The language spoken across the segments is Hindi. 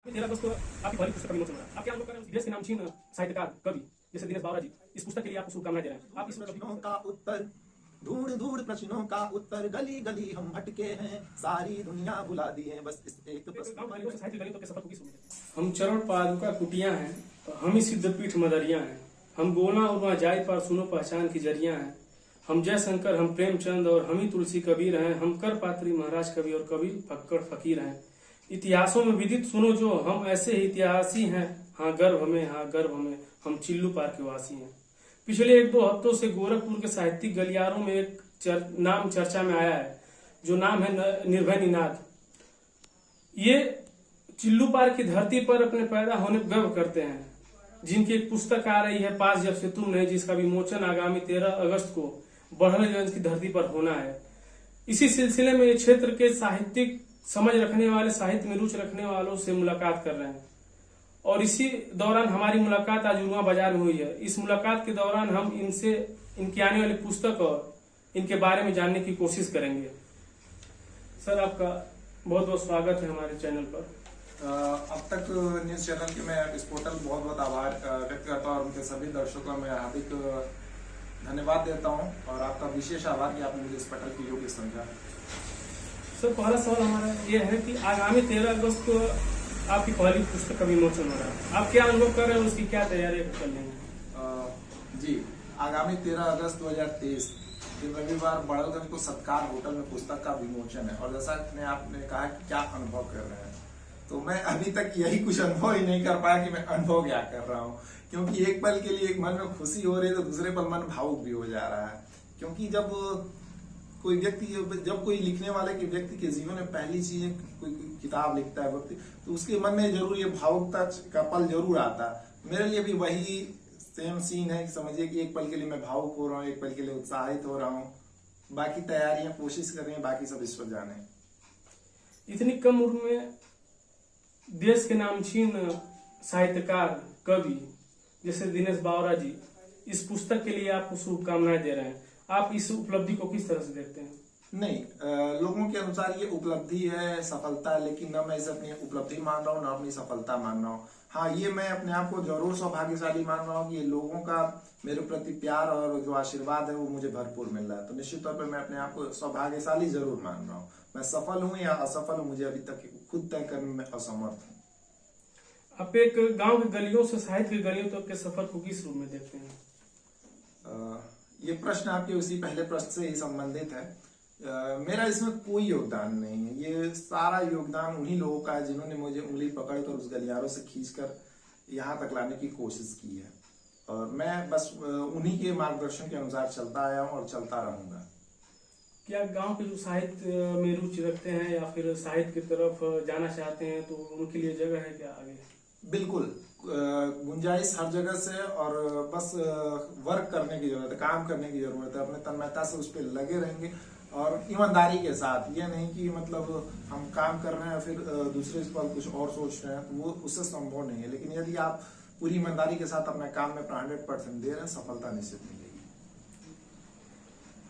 13 अगस्त को आपकी पहली पुस्तक का विमोचन हो रहा है। आप क्या अनुभव कर रहे हैं? देश के नामचीन साहित्यकार कवि जैसे दिनेश बावरा जी, इस पुस्तक के लिए आपको शुभकामनाएं दे रहे हैं। आप इस प्रश्नों का उत्तर ढूंढ ढूंढ प्रश्नों का उत्तर गली गली हम भटके हैं, सारी दुनिया भुला दी है बस इस एक प्रश्न। हम चरण पादुका कुटिया हैं, हम ही सिद्धपीठ मदरिया हैं, हम गोला उर्मा जाय पर सुनो पहचान की जरिया हैं, हम जयशंकर, हम प्रेमचंद और हम ही तुलसी कबीर हैं, हम कर पात्री महाराज कवि और कवि फक्कड़ फकीर हैं। इतिहासों में विदित सुनो जो हम ऐसे ही इतिहासी हैं, हाँ गर्व हमें, हाँ गर्व हमें, हम चिल्लू पार के वासी हैं। पिछले 1-2 हफ्तों से गोरखपुर के साहित्यिक गलियारों में एक नाम चर्चा में आया है, जो नाम है निर्भय निनाद। ये चिल्लू पार की धरती पर अपने पैदा होने पर गर्व करते हैं, जिनकी एक पुस्तक आ रही है पास जब से तुम नहीं, जिसका विमोचन आगामी 13 अगस्त को बड़हलगंज की धरती पर होना है। इसी सिलसिले में इस क्षेत्र के साहित्यिक समझ रखने वाले, साहित्य में रुचि रखने वालों से मुलाकात कर रहे हैं और इसी दौरान हमारी मुलाकात आज उर्मा बाजार में हुई है। इस मुलाकात के दौरान हम इनसे इनकी आने वाली पुस्तक और इनके बारे में जानने की कोशिश करेंगे। सर, आपका बहुत बहुत स्वागत है हमारे चैनल पर। अब तक न्यूज चैनल के मैं इस पोर्टल बहुत बहुत आभार व्यक्त करता हूँ और उनके सभी दर्शकों में हार्दिक धन्यवाद देता हूँ और आपका विशेष आभार कि आपने मुझे इस पोर्टल की योग्य समझा। सर, पहला सवाल हमारा ये है कि आगामी 13 अगस्त को आपकी पहली पुस्तक का विमोचन हो रहा है, आप क्या अनुभव कर रहे हैं, उसकी क्या तैयारी कर रहे हैं? जी, आगामी 13 अगस्त 2023 दिन रविवार बड़हलगंज को सत्कार होटल में पुस्तक का विमोचन है और जैसा कि आपने कहा कि क्या अनुभव कर रहे हैं, तो मैं अभी तक यही कुछ अनुभव ही नहीं कर पाया कि मैं अनुभव क्या कर रहा हूँ, क्योंकि एक पल के लिए एक मन में खुशी हो रही है तो दूसरे पल मन भावुक भी हो जा रहा है। क्योंकि जब कोई लिखने वाले के व्यक्ति के जीवन में पहली चीज कोई किताब लिखता है व्यक्ति, तो उसके मन में जरूर ये भावुकता का पल जरूर आता। मेरे लिए भी वही सेम सीन है। समझिए कि एक पल के लिए मैं भावुक हो रहा हूँ, एक पल के लिए उत्साहित हो रहा हूँ। बाकी तैयारियां कोशिश कर रही हैं, बाकी सब ईश्वर जाने। इतनी कम उम्र में देश के नामचीन साहित्यकार कवि जैसे दिनेश बावरा जी, इस पुस्तक के लिए आपको शुभकामनाएं दे रहे हैं। आप इस उपलब्धि को किस तरह से देखते हैं? नहीं, लोगों के अनुसार ये उपलब्धि है, सफलता है, लेकिन न मैं इसे अपनी उपलब्धि मान रहा हूँ, न अपनी सफलता मान रहा हूँ। हाँ, ये मैं अपने आप को जरूर सौभाग्यशाली मान रहा हूँ कि ये लोगों का मेरे प्रति प्यार और जो आशीर्वाद है वो मुझे भरपूर मिल रहा है। तो निश्चित तौर पर मैं अपने आप को सौभाग्यशाली जरूर मान रहा हूँ। मैं सफल हूँ या असफल हूँ, मुझे अभी तक खुद तय करने में असमर्थ हूँ। आप एक गांव की गलियों से साहित्य की गलियों तक के सफर को किस रूप में देखते हैं? ये प्रश्न आपके उसी पहले प्रश्न से ही संबंधित है। मेरा इसमें कोई योगदान नहीं है। ये सारा योगदान उन्हीं लोगों का है जिन्होंने मुझे उंगली पकड़कर उस गलियारों से खींचकर यहाँ तक लाने की कोशिश की है और मैं बस उन्हीं के मार्गदर्शन के अनुसार चलता आया हूँ और चलता रहूंगा। क्या गांव के जो साहित्य में रुचि रखते हैं या फिर साहित्य की तरफ जाना चाहते हैं, तो उनके लिए जगह है क्या आगे? बिल्कुल, गुंजाइश हर जगह से और बस वर्क करने की जरूरत है, काम करने की जरूरत है। अपने तन्मयता से उस पर लगे रहेंगे और ईमानदारी के साथ। ये नहीं कि मतलब हम काम कर रहे हैं फिर दूसरे पर कुछ और सोच रहे हैं, वो उससे संभव नहीं है। लेकिन यदि आप पूरी ईमानदारी के साथ अपने काम में 100% दे रहे हैं, सफलता निश्चित मिलेगी।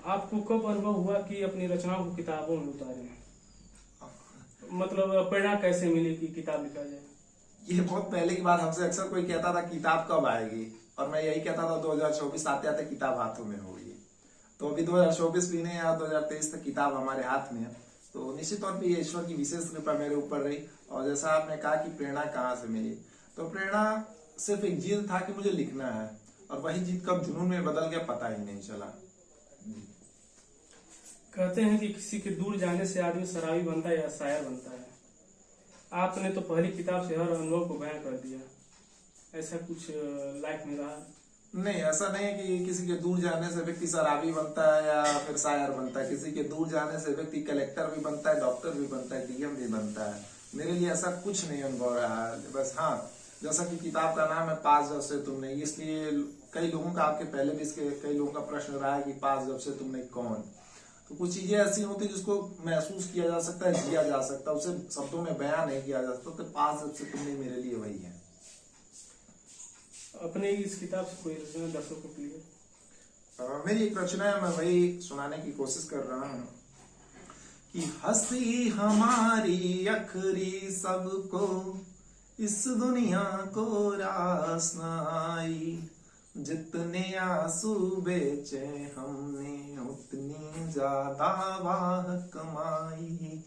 आपको कब अनुभव हुआ कि अपनी रचनाओं को किताबों में उतारें? मतलब प्रेरणा कैसे मिली कि किताब लिखा जाए? ये बहुत पहले की बात। हमसे अक्सर कोई कहता था किताब कब आएगी, और मैं यही कहता था 2024 आते आते किताब हाथों में होगी। तो अभी 2024 भी नहीं आया, 2023 तक किताब हमारे हाथ में है। तो निश्चित तौर पे ये ईश्वर की विशेष कृपा मेरे ऊपर रही। और जैसा आपने कहा कि प्रेरणा कहाँ से मिली, तो प्रेरणा सिर्फ एक जिद था कि मुझे लिखना है, और वही जिद कब जुनून में बदल गया पता ही नहीं चला। कहते हैं कि किसी के दूर जाने से आदमी शराबी बनता है या शायर बनता है। आपने तो पहली किताब से हर अनुभव को बयां कर दिया, ऐसा कुछ लाइफ में रहा? नहीं, ऐसा नहीं है कि किसी के दूर जाने से व्यक्ति शराबी बनता है या फिर शायर बनता है। किसी के दूर जाने से व्यक्ति कलेक्टर भी बनता है, डॉक्टर भी बनता है, डीएम भी बनता है। मेरे लिए ऐसा कुछ नहीं अनुभव रहा है। बस हाँ, जैसा कि किताब का नाम है पास जब से तुम नहीं, इसलिए कई लोगों का, आपके पहले भी इसके कई लोगों का प्रश्न रहा है कि पास जब से तुम नहीं कौन। तो कुछ चीजें ऐसी होती है जिसको महसूस किया जा सकता है, जिया जा सकता है, उसे शब्दों में बयां नहीं किया जा सकता। तो पास जब से तुम नहीं मेरे लिए वही है। अपने इस किताब से कोई रचना दर्शकों के लिए? मेरी एक रचना है, मैं वही सुनाने की कोशिश कर रहा हूँ कि हंसी हमारी अखरी सबको इस दुनिया को रास न आई, जितने आंसू बेचे हमने उतनी ज्यादा वाह कमाई।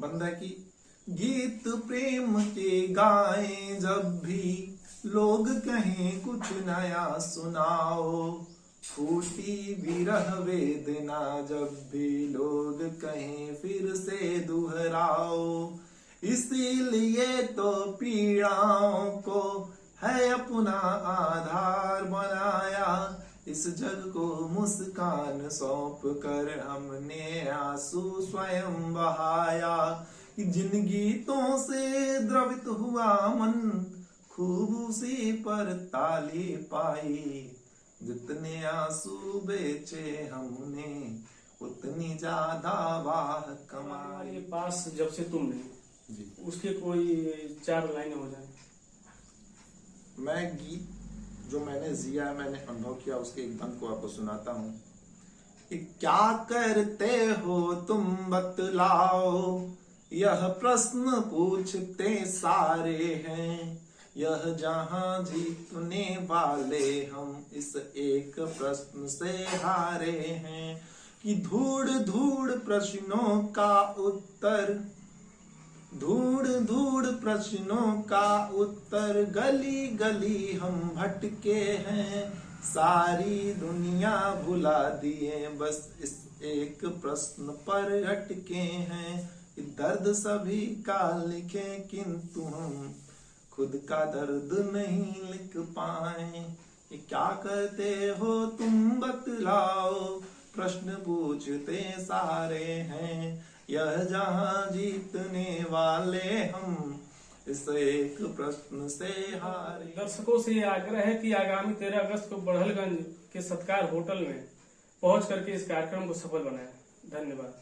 बंदा की गीत प्रेम के गाएं जब भी, लोग कहें कुछ नया सुनाओ। फूटी विरह वेदना जब भी, लोग कहें फिर से दोहराओ। इसीलिए तो पीड़ाओं को है अपना आधार बनाया। इस जग को मुस्कान सौंप कर हमने आंसू स्वयं बहाया। जिन गीतों से द्रवित हुआ मन, खूब उसी पर ताली पाई। जितने आंसू बेचे हमने उतनी ज्यादा वाह कमाई। हमारे पास जब से तुम नहीं जी। उसके कोई 4 लाइनें हो जाए। मैं गीत जो मैंने जिया, मैंने अनुभव किया, उसके एक बंद को आपको सुनाता हूँ। क्या करते हो तुम बतलाओ, यह प्रश्न पूछते सारे हैं। यह जहां जीतने वाले हम इस एक प्रश्न से हारे हैं। कि धूड़ धूड़ प्रश्नों का उत्तर, धूड़ धूड़ प्रश्नों का उत्तर, गली गली हम भटके हैं। सारी दुनिया भुला दिए, बस इस एक प्रश्न पर अटके हैं। दर्द सभी का लिखे किंतु हम खुद का दर्द नहीं लिख पाए। क्या करते हो तुम बतलाओ, प्रश्न पूछते सारे हैं। यह जहां जीतने वाले हम इस एक प्रश्न से हारे। दर्शकों से ये आग्रह है कि आगामी 13 अगस्त को बढ़लगंज के सत्कार होटल में पहुंच करके इस कार्यक्रम को सफल बनाएं। धन्यवाद।